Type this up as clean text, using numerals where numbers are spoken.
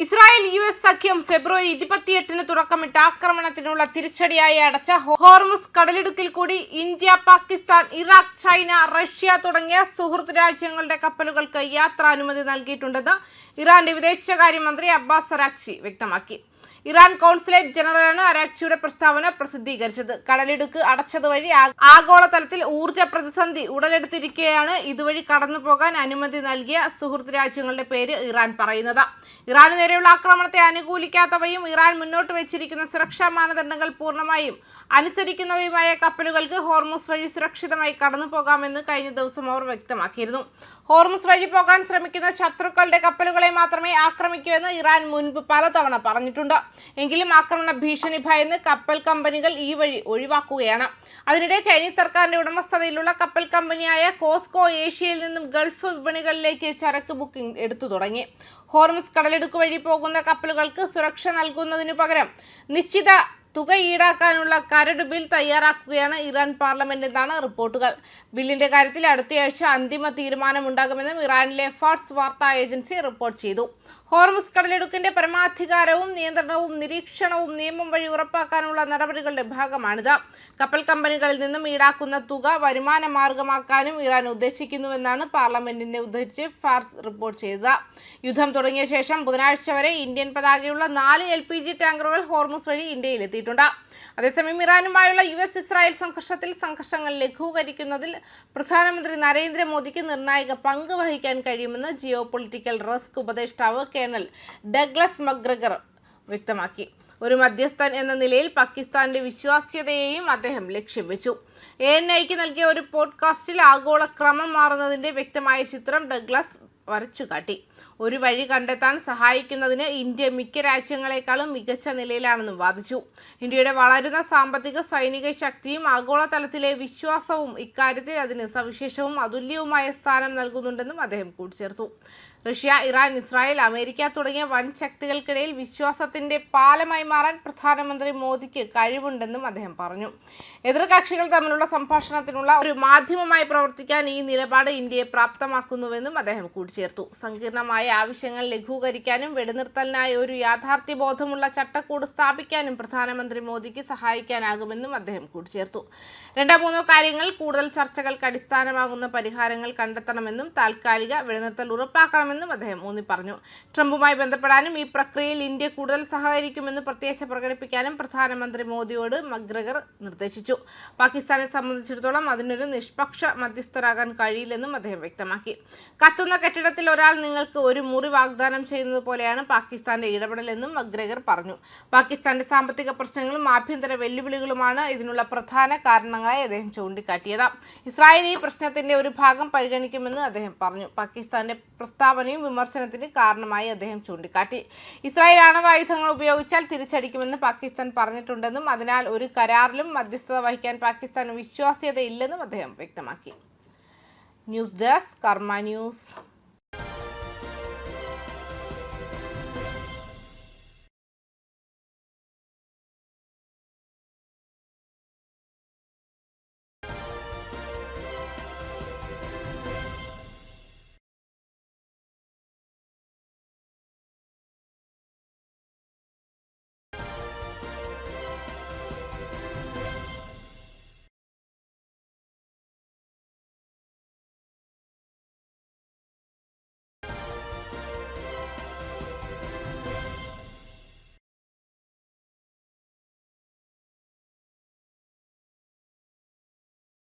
Israel US സഖ്യം ഫെബ്രുവരി 28-ന് തുടക്കമിട്ട ആക്രമണത്തിനുള്ള തിരിച്ചടിയായി അടച്ച ഹോർമുസ് കടലിടുക്കിൽ കൂടി India, Pakistan, Iraq, China, Russia തുടങ്ങിയ സുഹൃത്ത് രാജ്യങ്ങളുടെ കപ്പലുകൾക്ക് യാത്രാനുമതി നൽകിയിട്ടുണ്ടെന്ന് ഇറാന്റെ വിദേശകാര്യമന്ത്രി അബ്ബാസ് അരാഗ്ചി വ്യക്തമാക്കി. ഇറാൻ കോൺസുലേറ്റ് ജനറലാണ് അരാഗ്ചിയുടെ പ്രസ്താവന പ്രസിദ്ധീകരിച്ചത്. കടലിടുക്ക് അടച്ചതുവഴി ആഗോളതലത്തിൽ ഊർജ്ജ പ്രതിസന്ധി ഉടലെടുത്തിരിക്കെയാണ് ഇതുവഴി കടന്നുപോകാൻ അനുമതി നൽകിയ സുഹൃത്ത് രാജ്യങ്ങളുടെ പേര് ഇറാൻ പറയുന്നത്. ഇറാന് നേരെയുള്ള ആക്രമണത്തെ അനുകൂലിക്കാത്തവയും ഇറാൻ മുന്നോട്ട് വെച്ചിരിക്കുന്ന സുരക്ഷാ മാനദണ്ഡങ്ങൾ പൂർണ്ണമായും അനുസരിക്കുന്നവയുമായ കപ്പലുകൾക്ക് ഹോർമുസ് വഴി സുരക്ഷിതമായി കടന്നുപോകാമെന്ന് കഴിഞ്ഞ ദിവസം അവർ വ്യക്തമാക്കിയിരുന്നു. ഹോർമുസ് വഴി പോകാൻ ശ്രമിക്കുന്ന ശത്രുക്കളുടെ കപ്പലുകളെ മാത്രമേ ആക്രമിക്കൂ എന്ന് ഇറാൻ മുൻപ് പലതവണ പറഞ്ഞിട്ടുണ്ട്. എങ്കിലും ആക്രമണ ഭീഷണി ഭയന്ന് കപ്പൽ കമ്പനികൾ ഈ വഴി ഒഴിവാക്കുകയാണ്. അതിനിടെ ചൈനീസ് സർക്കാരിന്റെ ഉടമസ്ഥതയിലുള്ള കപ്പൽ കമ്പനിയായ കോസ്കോ ഏഷ്യയിൽ നിന്നും ഗൾഫ് വിപണികളിലേക്ക് ചരക്ക് ബുക്കിംഗ് എടുത്തു തുടങ്ങി. ഹോർമുസ് കടലിടുക്ക് വഴി പോകുന്ന കപ്പലുകൾക്ക് സുരക്ഷ നൽകുന്നതിനു പകരം നിശ്ചിത തുക ഈടാക്കാനുള്ള കരട് ബിൽ തയ്യാറാക്കുകയാണ് ഇറാൻ പാർലമെന്റ് എന്നാണ് റിപ്പോർട്ടുകൾ. ബില്ലിന്റെ കാര്യത്തിൽ അടുത്തയാഴ്ച അന്തിമ തീരുമാനമുണ്ടാകുമെന്നും ഇറാനിലെ ഫാർസ് വാർത്താ ഏജൻസി റിപ്പോർട്ട് ചെയ്തു. ഹോർമുസ് കടലിടുക്കിന്റെ പരമാധികാരവും നിയന്ത്രണവും നിരീക്ഷണവും നിയമം വഴി ഉറപ്പാക്കാനുള്ള നടപടികളുടെ ഭാഗമാണിത്. കപ്പൽ കമ്പനികളിൽ നിന്നും ഈടാക്കുന്ന തുക വരുമാന മാർഗമാക്കാനും ഇറാൻ ഉദ്ദേശിക്കുന്നുവെന്നാണ് പാർലമെന്റിനെ ഉദ്ധരിച്ച് ഫാർസ് റിപ്പോർട്ട് ചെയ്തത്. യുദ്ധം തുടങ്ങിയ ശേഷം ബുധനാഴ്ച വരെ ഇന്ത്യൻ പതാകയുള്ള 4 LPG ടാങ്കറുകൾ ഹോർമുസ് വഴി ഇന്ത്യയിലെത്തിയിട്ടുണ്ട്. അതേസമയം ഇറാനുമായുള്ള US-ഇസ്രായേൽ സംഘർഷങ്ങൾ ലഘൂകരിക്കുന്നതിൽ പ്രധാനമന്ത്രി നരേന്ദ്രമോദിക്ക് നിർണായക പങ്ക് വഹിക്കാൻ കഴിയുമെന്ന് ജിയോ പൊളിറ്റിക്കൽ റിസ്ക് ഉപദേഷ്ടാവ് കേണൽ ഡഗ്ലസ് മക്ഗ്രഗർ വ്യക്തമാക്കി. ഒരു മധ്യസ്ഥൻ എന്ന നിലയിൽ പാകിസ്ഥാന്റെ വിശ്വാസ്യതയെയും അദ്ദേഹം ലക്ഷ്യം വെച്ചു. ANIക്ക് നൽകിയ ഒരു പോഡ്കാസ്റ്റിൽ ആഗോള ക്രമം മാറുന്നതിന്റെ വ്യക്തമായ ചിത്രം ഡഗ്ലസ് വരച്ചുകാട്ടി. ഒരു വഴി കണ്ടെത്താൻ സഹായിക്കുന്നതിന് ഇന്ത്യ മിക്ക രാജ്യങ്ങളെക്കാളും മികച്ച നിലയിലാണെന്നും വാദിച്ചു. ഇന്ത്യയുടെ വളരുന്ന സാമ്പത്തിക സൈനിക ശക്തിയും ആഗോളതലത്തിലെ വിശ്വാസവും ഇക്കാര്യത്തിൽ അതിന് സവിശേഷവും അതുല്യവുമായ സ്ഥാനം നൽകുന്നുണ്ടെന്നും അദ്ദേഹം കൂട്ടിച്ചേർത്തു. റഷ്യ, ഇറാൻ, ഇസ്രായേൽ, അമേരിക്ക തുടങ്ങിയ വൻ ശക്തികൾക്കിടയിൽ വിശ്വാസത്തിന്റെ പാലമായി മാറാൻ പ്രധാനമന്ത്രി മോദിക്ക് കഴിവുണ്ടെന്നും അദ്ദേഹം പറഞ്ഞു. എതിർകക്ഷികൾ തമ്മിലുള്ള സംഭാഷണത്തിനുള്ള ഒരു മാധ്യമമായി പ്രവർത്തിക്കാൻ ഈ നിലപാട് ഇന്ത്യയെ പ്രാപ്തമാക്കുന്നുവെന്നും അദ്ദേഹം കൂട്ടിച്ചേർത്തു. സങ്കീർണമായ ആവശ്യങ്ങൾ ലഘൂകരിക്കാനും വെടിനിർത്തലിനായി ഒരു യാഥാർത്ഥ്യബോധമുള്ള ചട്ടക്കൂട് സ്ഥാപിക്കാനും പ്രധാനമന്ത്രി മോദിക്ക് സഹായിക്കാനാകുമെന്നും അദ്ദേഹം കൂട്ടിച്ചേർത്തു. 2-3 കാര്യങ്ങൾ കൂടുതൽ ചർച്ചകൾക്ക് അടിസ്ഥാനമാകുന്ന പരിഹാരങ്ങൾ കണ്ടെത്തണമെന്നും താൽക്കാലിക വെടിനിർത്തൽ ഉറപ്പാക്കണമെന്നും അദ്ദേഹം ഊന്നി പറഞ്ഞു. ട്രംപുമായി ബന്ധപ്പെടാനും ഈ പ്രക്രിയയിൽ ഇന്ത്യ കൂടുതൽ സഹകരിക്കുമെന്ന് പ്രത്യാശ പ്രകടിപ്പിക്കാനും പ്രധാനമന്ത്രി മോദിയോട് മക്ഗ്രഗർ നിർദ്ദേശിച്ചു. പാകിസ്ഥാനെ സംബന്ധിച്ചിടത്തോളം അതിനൊരു നിഷ്പക്ഷ മധ്യസ്ഥരാകാൻ കഴിയില്ലെന്നും അദ്ദേഹം വ്യക്തമാക്കി. കത്തുന്ന കെട്ടിടത്തിൽ ഒരാൾ നിങ്ങൾക്ക് ഒരു മുറി വാഗ്ദാനം ചെയ്യുന്നത് പോലെയാണ് പാകിസ്ഥാന്റെ ഇടപെടലെന്നും മക്ഗ്രഗർ പറഞ്ഞു. പാകിസ്ഥാന്റെ സാമ്പത്തിക പ്രശ്നങ്ങളും ആഭ്യന്തര വെല്ലുവിളികളുമാണ് ഇതിനുള്ള പ്രധാന കാരണങ്ങളായി അദ്ദേഹം ചൂണ്ടിക്കാട്ടിയത്. ഇസ്രായേൽ ഈ പ്രശ്നത്തിന്റെ ഒരു ഭാഗം പരിഗണിക്കുമെന്ന് അദ്ദേഹം പറഞ്ഞു. പാകിസ്ഥാന്റെ പ്രസ്താവനയും വിമർശനത്തിന് കാരണമായി അദ്ദേഹം ചൂണ്ടിക്കാട്ടി. ഇസ്രായേൽ ആണവായുധങ്ങൾ ഉപയോഗിച്ചാൽ തിരിച്ചടിക്കുമെന്ന് പാകിസ്ഥാൻ പറഞ്ഞിട്ടുണ്ടെന്നും അതിനാൽ ഒരു കരാറിലും മധ്യസ്ഥത വഹിക്കാൻ പാകിസ്ഥാന് വിശ്വാസ്യതയില്ലെന്നും അദ്ദേഹം വ്യക്തമാക്കി. ന്യൂസ് ഡെസ്ക് കർമ്മ ന്യൂസ്.